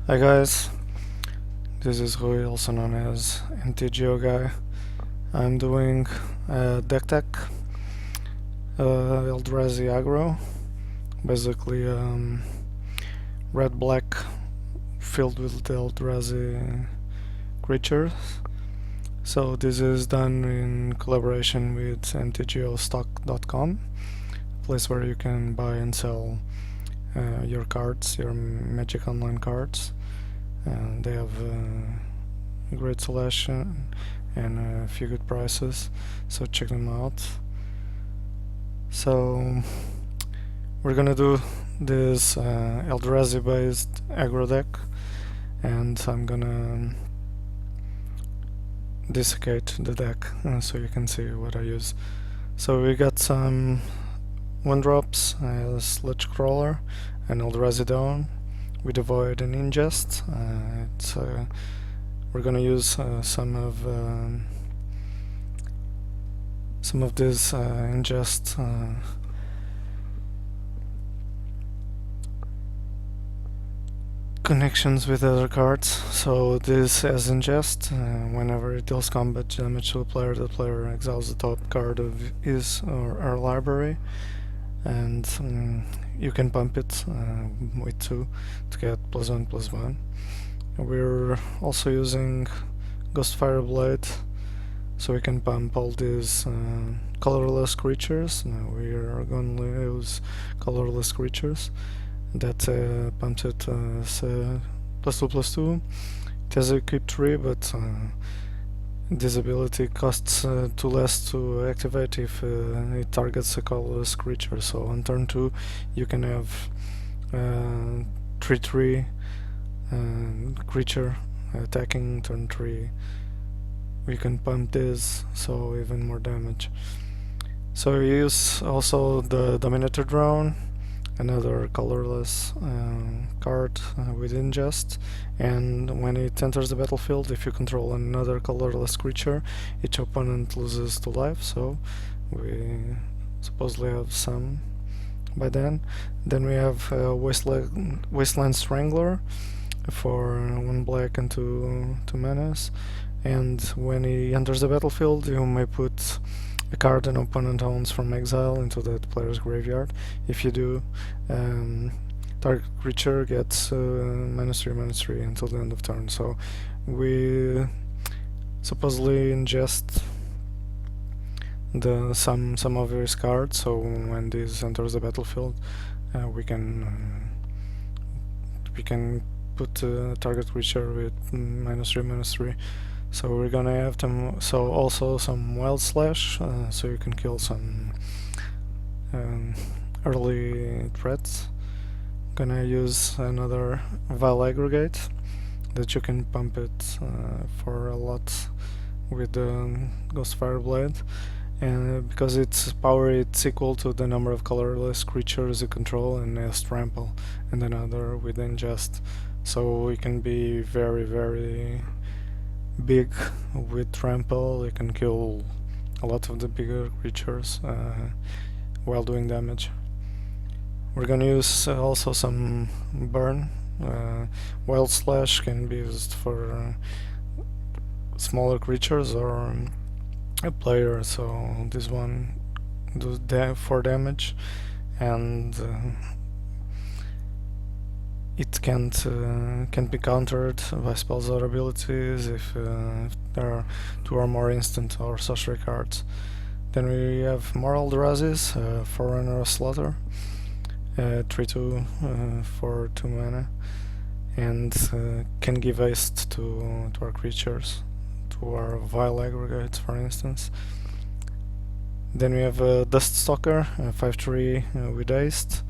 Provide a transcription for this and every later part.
Hi guys, this is Rui, also known as mtgoguy. I'm doing deck tech, Eldrazi Agrro, basically red-black filled with Eldrazi creatures. So this is done in collaboration with mtgostock.com, a place where you can buy and sell your cards, your Magic Online cards. And they have a great selection and a few good prices, so check them out. So we're gonna do this Eldrazi based aggro deck, and I'm gonna dissecate the deck so you can see what I use. So we got some 1-drops, a Sludge Crawler, an Eldrazi Dawn with devoid and ingest. We're gonna use some of this ingest connections with other cards. So this as ingest, whenever it deals combat damage to a player, the player exiles the top card of his or her library, and you can pump it with 2 to get +1/+1. We're also using Ghostfire Blade, so we can pump all these colorless creatures. Now we are going to use colorless creatures that pumps it +2/+2. It has a equip 3, but this ability costs 2 less to activate if it targets a colorless creature. So on turn 2 you can have 3/3 creature attacking. Turn 3 we can pump this, so even more damage. So we use also the Dominator Drone, another colorless card with ingest, and when it enters the battlefield, if you control another colorless creature, each opponent loses 2 life, so we supposedly have some by then. Then we have Wasteland Strangler for 1 black and 2 manas, and when he enters the battlefield you may put a card an opponent owns from exile into that player's graveyard. If you do, target creature gets -3/-3 until the end of turn. So we supposedly ingest some of his cards, so when this enters the battlefield we can put a target creature with -3/-3. So we're gonna have them. So also some Wild Slash, so you can kill some early threats. Gonna use another Vile Aggregate that you can pump it for a lot with the Ghostfire Blade, and because its power it's equal to the number of colorless creatures you control and has trample, and another with ingest. So we can be very big with trample. You can kill a lot of the bigger creatures while doing damage. We're gonna use also some burn. Wild Slash can be used for smaller creatures or a player, so this one does 4 damage, and it can't be countered by spells or abilities if there are 2 or more instant or sorcery cards. Then we have more Eldrazi's, Forerunner of Slaughter, 3/2 for 2 mana, and can give haste to our creatures, to our Vile Aggregates for instance. Then we have Dust Stalker, 5/3 with haste.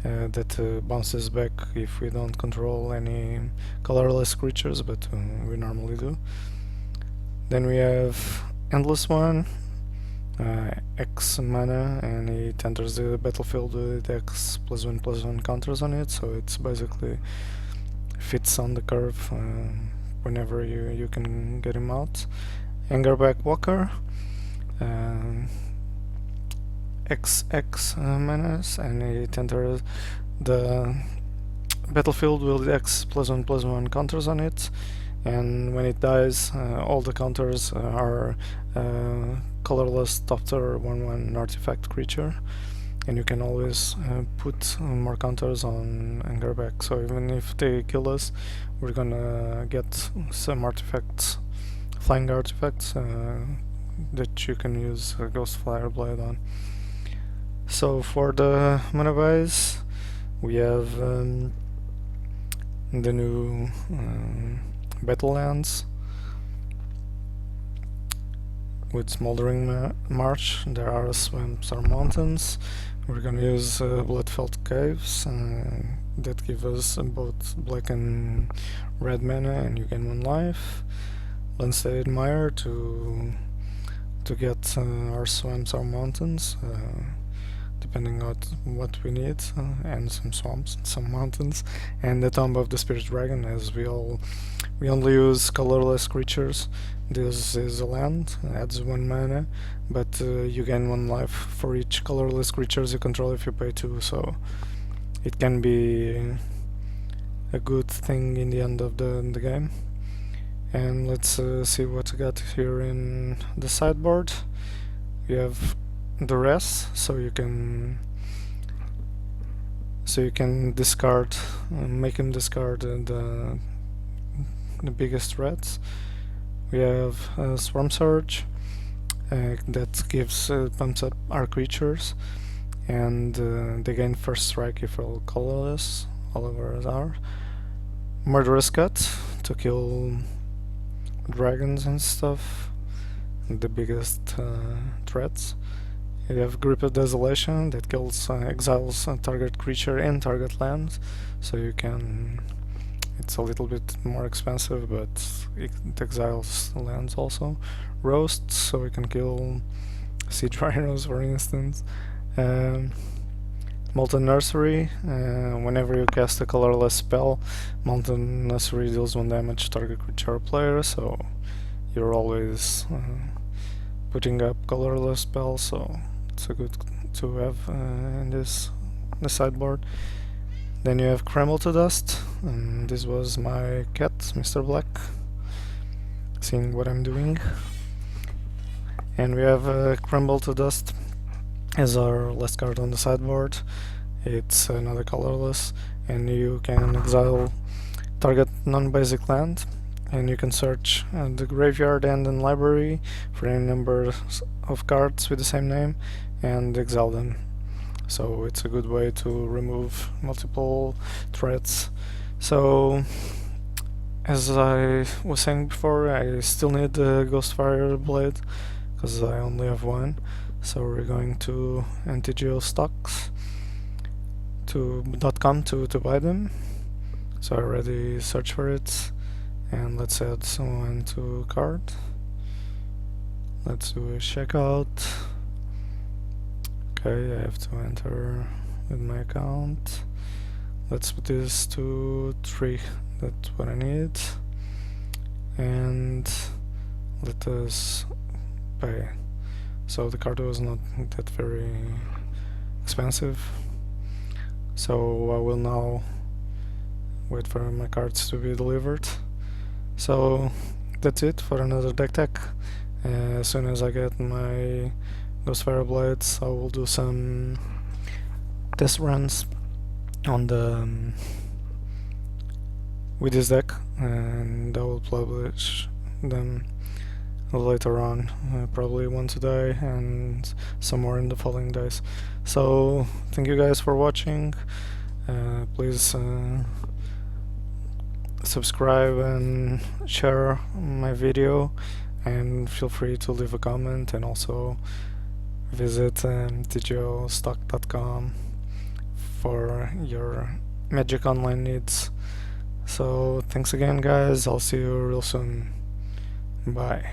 That bounces back if we don't control any colorless creatures, but we normally do. Then we have Endless One, X mana, and it enters the battlefield with X +1/+1 counters on it, so it's basically fits on the curve whenever you can get him out. Angerback Walker, XX manas, and it enters the battlefield will X +1/+1 counters on it, and when it dies, all the counters are colorless top tier 1/1 artifact creature, and you can always put more counters on and go back. So even if they kill us, we're gonna get some artifacts, flying artifacts, that you can use a ghostfire blade on. So for the mana buys, we have the new battle lands with Smoldering March. There are swamps or mountains. We're gonna use Bloodfelt Caves that give us both black and red mana, and you gain 1 life. Landstead Mire to get our swamps or mountains, depending on what we need, and some swamps, some mountains, and the Tomb of the Spirit Dragon, as we only use colorless creatures. This is a land, adds 1 mana, but you gain 1 life for each colorless creatures you control if you pay 2, so it can be a good thing in the end of the game. And let's see what we got here in the sideboard. You have the rest, so you can discard, make him discard the biggest threats. We have Swarm Surge that gives pumps up our creatures, and they gain first strike if all colorless, all of ours are. Murderous Cut to kill dragons and stuff, the biggest threats. You have Grip of Desolation that kills, exiles a target creature and target land, so you can, it's a little bit more expensive, but it exiles lands also. Roast, so we can kill siege rhinos, for instance. Molten Nursery, whenever you cast a colorless spell, Molten Nursery deals 1 damage to target creature or player, so you're always putting up colorless spells, so it's a good to have in the sideboard. Then you have Crumble to Dust, and this was my cat, Mr. Black, seeing what I'm doing. And we have Crumble to Dust as our last card on the sideboard. It's another colorless, and you can exile target non-basic land, and you can search the graveyard and in library for any number of cards with the same name and exile them. So it's a good way to remove multiple threats. So as I was saying before, I still need the Ghostfire blade because I only have 1. So we're going to mtgoguy.com to buy them. So I already searched for it, and let's add someone to cart. Let's do a checkout. Okay, I have to enter with my account. Let's put this to 3. That's what I need. And let us pay. So the card was not that very expensive. So I will now wait for my cards to be delivered. So that's it for another deck tech. As soon as I get my Ghostfire blades, I will do some test runs on the with this deck, and I will publish them later on, probably one today and some more in the following days. So thank you guys for watching. Please subscribe and share my video, and feel free to leave a comment, and also visit mtgostock.com for your Magic Online needs. So thanks again guys, I'll see you real soon. Bye.